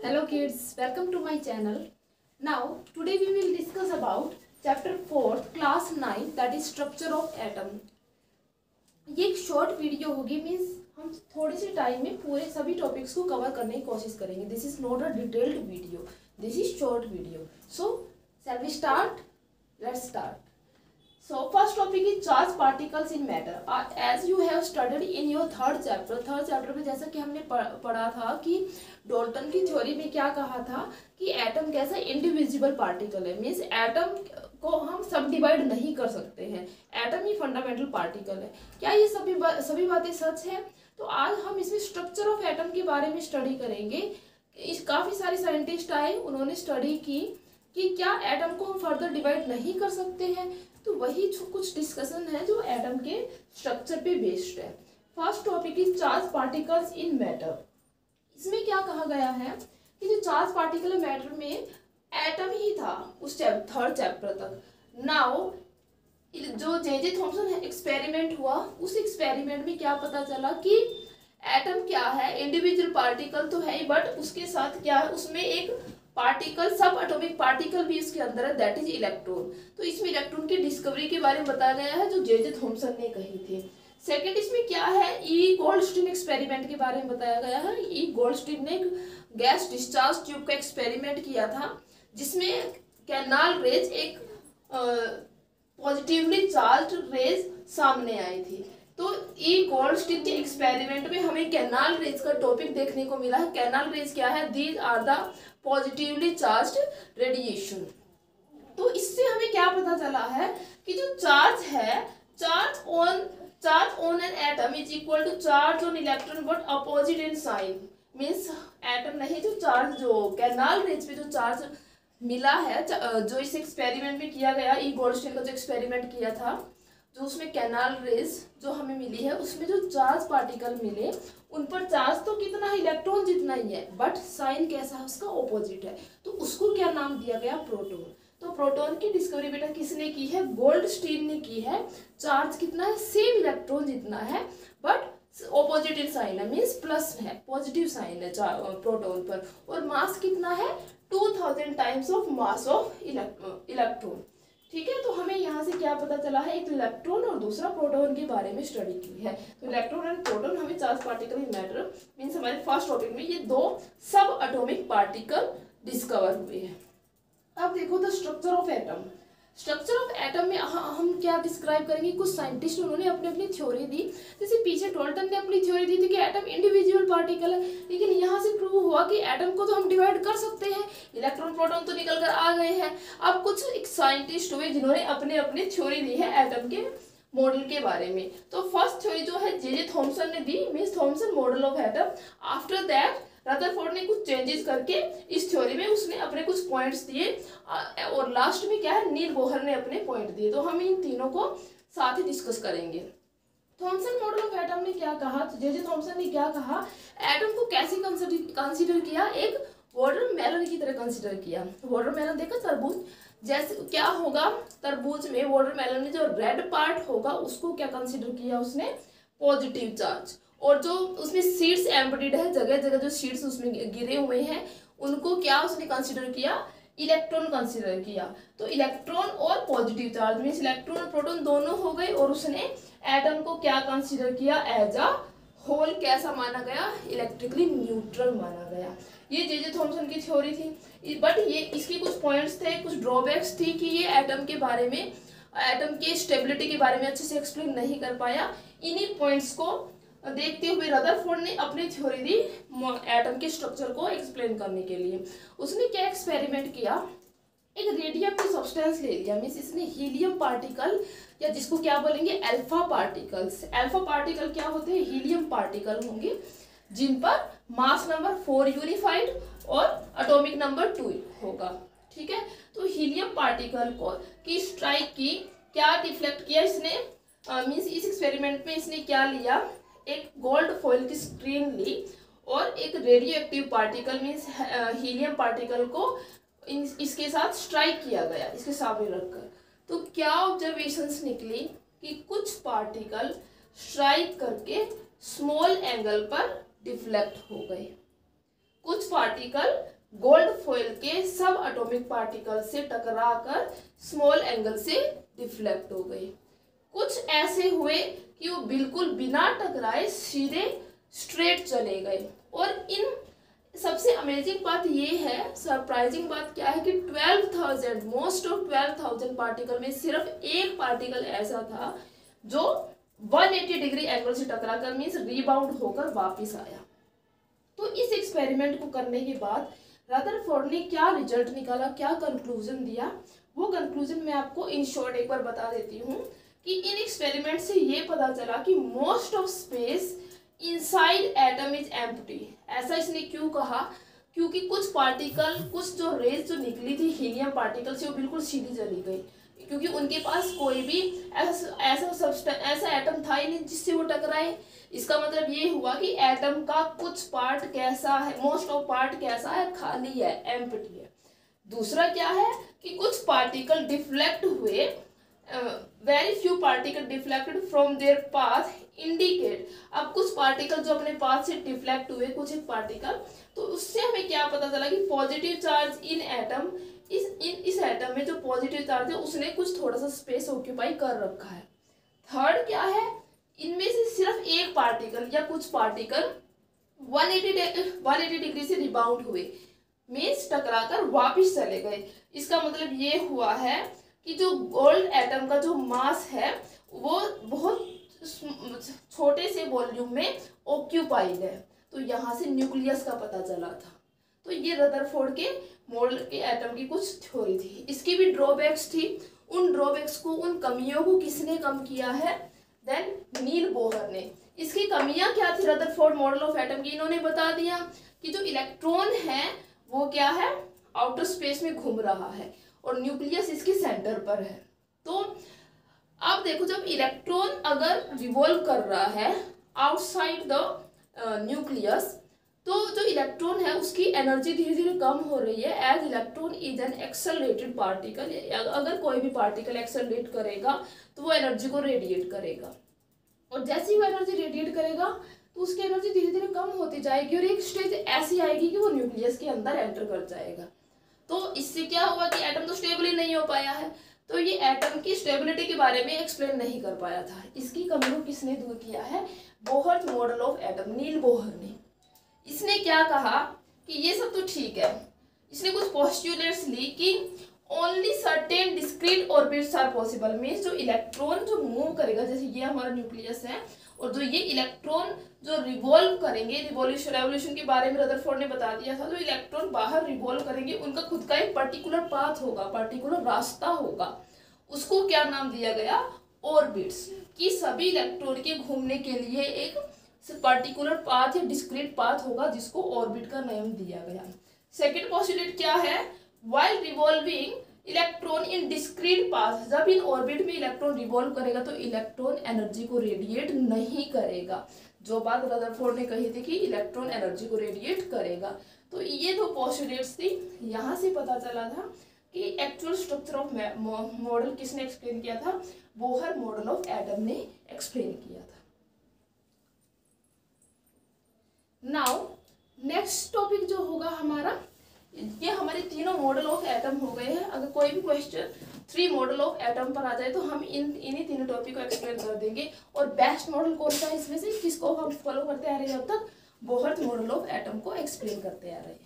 Hello kids, welcome to my channel. Now today we will discuss about chapter 4 class 9 that is structure of atom. ये एक short video होगी means हम थोड़े से time में पूरे सभी टॉपिक्स को कवर करने की कोशिश करेंगे. This is not a detailed video, this is short video. So shall we start? Let's start. So first topic is charge particles in matter. As you have studied in your third chapter में जैसा कि हमने पढ़ा था कि Dalton की theory में क्या कहा था कि एटम कैसा इंडिविजिबल पार्टिकल है. मीन्स एटम को हम सब डिवाइड नहीं कर सकते हैं, एटम ही फंडामेंटल पार्टिकल है. क्या ये सभी बातें सच है? तो आज हम इसमें स्ट्रक्चर ऑफ एटम के बारे में स्टडी करेंगे. काफ़ी सारे साइंटिस्ट आए, उन्होंने स्टडी की कि क्या एटम को हम फर्दर डिवाइड नहीं कर सकते हैं. तो वही कुछ डिस्कशन है जो एटम के स्ट्रक्चर पे बेस्ड है. First topic is charge particles in matter. इसमें क्या कहा गया है कि जो चार्ज पार्टिकल मैटर में एटम ही था उस थर्ड चैप्टर तक. नाउ जो जे थॉमसन एक्सपेरिमेंट हुआ, उस एक्सपेरिमेंट में क्या पता चला कि एटम क्या है, इंडिविजुअल पार्टिकल तो है, बट उसके साथ क्या है, उसमें एक पार्टिकल, सब एटॉमिक पार्टिकल भी इसके अंदर है, दैट इज इलेक्ट्रॉन. तो इसमें इलेक्ट्रॉन की डिस्कवरी के बारे में बताया गया है जो जे थॉमसन ने कही थी. सेकंड इसमें क्या है, ई गोल्डस्टीन एक्सपेरिमेंट के बारे में बताया गया है. ई गोल्डस्टीन ने गैस डिस्चार्ज ट्यूब का एक्सपेरिमेंट किया था जिसमें कैनाल रेज एक पॉजिटिवली चार्ज रेज सामने आई थी. तो ई गोल्डस्टीन के एक्सपेरिमेंट में हमें कैनाल रेज का टॉपिक देखने को मिला है. कैनाल रेज क्या है? These are the positively charged radiation. तो इससे हमें क्या पता चला है कि जो चार्ज है, charge on an atom is equal to charge on electron but opposite in sign. Means atom नहीं, जो चार्ज, जो कैनाल रेज पे जो चार्ज मिला है, जो इस एक्सपेरिमेंट में किया गया, ई गोल्डस्टीन का जो एक्सपेरिमेंट किया था, जो उसमें कैनाल रेज जो हमें मिली है, उसमें जो चार्ज पार्टिकल मिले उन पर चार्ज तो कितना है, इलेक्ट्रॉन जितना ही है, बट साइन कैसा है, उसका ऑपोजिट है. तो उसको क्या नाम दिया गया? प्रोटॉन. तो प्रोटॉन की डिस्कवरी बेटा किसने की है? गोल्डस्टीन ने की है. चार्ज कितना है? सेम इलेक्ट्रॉन जितना है, बट ऑपोजिट इन साइन है, मीन्स प्लस है, पॉजिटिव साइन है प्रोटॉन पर. और मास कितना है? 2000 times of mass of electron. ठीक है, तो हमें यहाँ से क्या पता चला है, एक इलेक्ट्रॉन और दूसरा प्रोटॉन के बारे में स्टडी की है. तो इलेक्ट्रॉन एंड प्रोटॉन हमें charge particle in matter means हमारे फर्स्ट टॉपिक में ये दो सब एटॉमिक पार्टिकल डिस्कवर हुए हैं. अब देखो the structure of atom. Structure of atom में हम क्या डिस्क्राइब करेंगे, कुछ साइंटिस्ट उन्होंने अपनी अपनी थ्योरी दी. जैसे पीछे डॉल्टन ने अपनी थ्योरी दी थी कि एटम इंडिविजुअल पार्टिकल है, लेकिन यहाँ से प्रूव हुआ कि एटम को तो हम डिवाइड कर सकते हैं. इलेक्ट्रॉन प्रोटॉन तो निकल कर आ गए हैं. अब कुछ एक साइंटिस्ट हुए जिन्होंने अपने अपनी थ्योरी दी है एटम के मॉडल के बारे में. तो फर्स्ट थ्योरी जो है जे थॉमसन ने दी, means Thomson model of atom. After that Rutherford ने कुछ चेंजेस करके इस थ्योरी में उसने अपने कुछ पॉइंट्स दिए, और लास्ट में क्या है, नील बोहर ने अपने पॉइंट दिए. तो हम इन तीनों को साथ ही डिस्कस करेंगे. थॉमसन मॉडल ऑफ एटम ने क्या कहा, तो जे थॉमसन ने क्या कहा, एटम को कैसे कंसीडर किया, एक वाटरमेलन की तरह कंसीडर किया. वाटरमेलन देखा, तरबूज जैसे क्या होगा, तरबूज में वाटरमेलन में जो रेड पार्ट होगा उसको क्या कंसीडर किया उसने, पॉजिटिव चार्ज. और जो उसमें सीड्स एम्बेडेड है, जगह जगह जो सीड्स उसमें गिरे हुए हैं उनको क्या उसने कंसीडर किया, इलेक्ट्रॉन कंसीडर किया. तो इलेक्ट्रॉन और पॉजिटिव चार्ज मीन्स इलेक्ट्रॉन और प्रोटॉन दोनों हो गए. और उसने एटम को क्या कंसीडर किया, एज अ होल कैसा माना गया, इलेक्ट्रिकली न्यूट्रल माना गया. ये जे थॉमसन की थ्योरी थी, बट ये इसके कुछ पॉइंट्स थे, कुछ ड्रॉबैक्स थी कि ये एटम के बारे में, एटम के स्टेबिलिटी के बारे में अच्छे से एक्सप्लेन नहीं कर पाया. इन्हीं पॉइंट्स को देखते हुए रदरफोर्ड ने अपनी थ्योरी दी एटम के स्ट्रक्चर को एक्सप्लेन करने के लिए. उसने क्या एक्सपेरिमेंट किया, एक रेडियम की सब्सटेंस ले लिया, मीन्स इसने हीलियम पार्टिकल, या जिसको क्या बोलेंगे, अल्फा पार्टिकल्स. अल्फा पार्टिकल क्या होते हैं, हीलियम पार्टिकल होंगे जिन पर मास नंबर 4 यूनिफाइड और एटॉमिक नंबर 2 होगा. ठीक है, तो हीलियम पार्टिकल को की स्ट्राइक की, क्या रिफ्लेक्ट किया इसने, मीन्स इस एक्सपेरिमेंट में इसने क्या लिया, एक गोल्ड फॉइल की स्क्रीन ली और एक radio active particle means helium particle को इसके साथ स्ट्राइक किया गया, इसके सामने रखकर. तो क्या ऑब्जर्वेशंस निकली कि कुछ पार्टिकल स्ट्राइक करके स्मॉल एंगल पर डिफ्लेक्ट हो गए, कुछ पार्टिकल गोल्ड फॉइल के सब एटॉमिक पार्टिकल से टकराकर स्मॉल एंगल से डिफ्लेक्ट हो गए। कुछ ऐसे हुए कि वो बिल्कुल बिना टकराए सीधे स्ट्रेट चले गए। और इन सबसे अमेजिंग बात ये है, सरप्राइजिंग बात क्या है कि 12,000 मोस्ट ऑफ 12,000 पार्टिकल में सिर्फ एक पार्टिकल ऐसा था जो 180 डिग्री एंगल से टकरा कर मीन्स रीबाउंड होकर वापस आया। तो इस एक्सपेरिमेंट को करने के बाद रदरफोर्ड ने क्या रिजल्ट निकाला, क्या कंक्लूजन दिया, वो कंक्लूजन मैं आपको इन शॉर्ट एक बार बता देती हूँ कि इन एक्सपेरिमेंट से ये पता चला कि most of space inside atom is empty. ऐसा इसने क्यों कहा, क्योंकि कुछ पार्टिकल, कुछ जो रेज जो निकली थी हीलियम पार्टिकल से वो बिल्कुल सीधी चली गई, क्योंकि उनके पास कोई भी ऐसा एटम था ही नहीं जिससे वो टकराए। इसका मतलब ये हुआ कि एटम का कुछ पार्ट कैसा है, मोस्ट ऑफ पार्ट कैसा है, खाली है, एम्प्टी है। दूसरा क्या है कि कुछ पार्टिकल डिफ्लेक्ट हुए, very few particle deflected from there path indicate. अब कुछ पार्टिकल जो अपने पाथ से डिफ्लेक्ट हुए, कुछ एक पार्टिकल, तो उससे हमें क्या पता चला कि पॉजिटिव चार्ज इन एटम, इस एटम में जो पॉजिटिव चार्ज है उसने कुछ थोड़ा सा स्पेस ऑक्यूपाई कर रखा है। थर्ड क्या है, इनमें से सिर्फ एक पार्टिकल या कुछ पार्टिकल 180 डिग्री से रिबाउंड हुए, मीन्स टकराकर वापिस चले गए। इसका मतलब ये हुआ है कि जो गोल्ड एटम का जो मास है वो बहुत छोटे से वॉल्यूम में ऑक्यूपाइड है। तो यहाँ से न्यूक्लियस का पता चला था। तो ये रदरफोर्ड के मॉडल के एटम की कुछ थ्योरी थी। इसकी भी ड्रॉबैक्स थी। उन ड्रॉबैक्स को, उन कमियों को किसने कम किया है? देन नील बोहर ने। इसकी कमियां क्या थी रदरफोर्ड मॉडल ऑफ एटम की? इन्होंने बता दिया कि जो इलेक्ट्रॉन है वो क्या है, आउटर स्पेस में घूम रहा है और न्यूक्लियस इसके सेंटर पर है। तो अब देखो, जब इलेक्ट्रॉन अगर रिवॉल्व कर रहा है आउटसाइड द न्यूक्लियस, तो जो इलेक्ट्रॉन है उसकी एनर्जी धीरे धीरे कम हो रही है। As electron is an accelerated particle, अगर कोई भी पार्टिकल एक्सेलरेट करेगा तो वो एनर्जी को रेडिएट करेगा, और जैसे ही वो एनर्जी रेडिएट करेगा तो उसकी एनर्जी धीरे धीरे कम होती जाएगी और एक स्टेज ऐसी आएगी कि वो न्यूक्लियस के अंदर एंटर कर जाएगा। तो इससे क्या हुआ कि एटम तो स्टेबल ही नहीं हो पाया है। तो ये एटम की स्टेबिलिटी के बारे में एक्सप्लेन नहीं कर पाया था। इसकी कमी को किसने दूर किया है? Bohr model of atom, Niels Bohr ने। इसने क्या कहा कि ये सब तो ठीक है, इसने कुछ पोस्टुलेट्स ली कि only certain discrete orbits are possible. Means जो इलेक्ट्रॉन जो मूव करेगा, जैसे ये हमारा न्यूक्लियस है, और जो ये इलेक्ट्रॉन जो रिवॉल्व करेंगे, रेवोल्यूशन के बारे में रदरफोर्ड ने बता दिया था, जो इलेक्ट्रॉन बाहर रिवॉल्व करेंगे उनका खुद का एक पर्टिकुलर पाथ होगा, पर्टिकुलर रास्ता होगा। उसको क्या नाम दिया गया? ऑर्बिट्स। कि सभी इलेक्ट्रॉन के घूमने के लिए एक पर्टिकुलर पाथ या डिस्क्रीट पाथ होगा, जिसको ऑर्बिट का नाम दिया गया। सेकेंड पोस्टुलेट क्या है? While revolving electron in discrete path, जब इन ऑर्बिट में इलेक्ट्रॉन रिवॉल्व करेगा तो इलेक्ट्रॉन एनर्जी को रेडिएट नहीं करेगा। जो बात रदरफोर्ड ने कही थी कि इलेक्ट्रॉन एनर्जी को रेडिएट करेगा। तो ये दो पोस्टुलेट्स थी। यहाँ से पता चला था कि एक्चुअल स्ट्रक्चर ऑफ मॉडल किसने एक्सप्लेन किया था? बोहर मॉडल ऑफ एटम ने एक्सप्लेन किया था। नाउ नेक्स्ट टॉपिक जो होगा हमारा, ये हमारे तीनों मॉडल ऑफ एटम हो गए हैं। अगर कोई भी क्वेश्चन 3 मॉडल ऑफ एटम पर आ जाए तो हम इन्हीं तीनों टॉपिक को एक्सप्लेन कर देंगे। और बेस्ट मॉडल कौन सा है इसमें से, किसको हम फॉलो करते आ रहे हैं अब तक? बोहर मॉडल ऑफ एटम को एक्सप्लेन करते आ रहे हैं।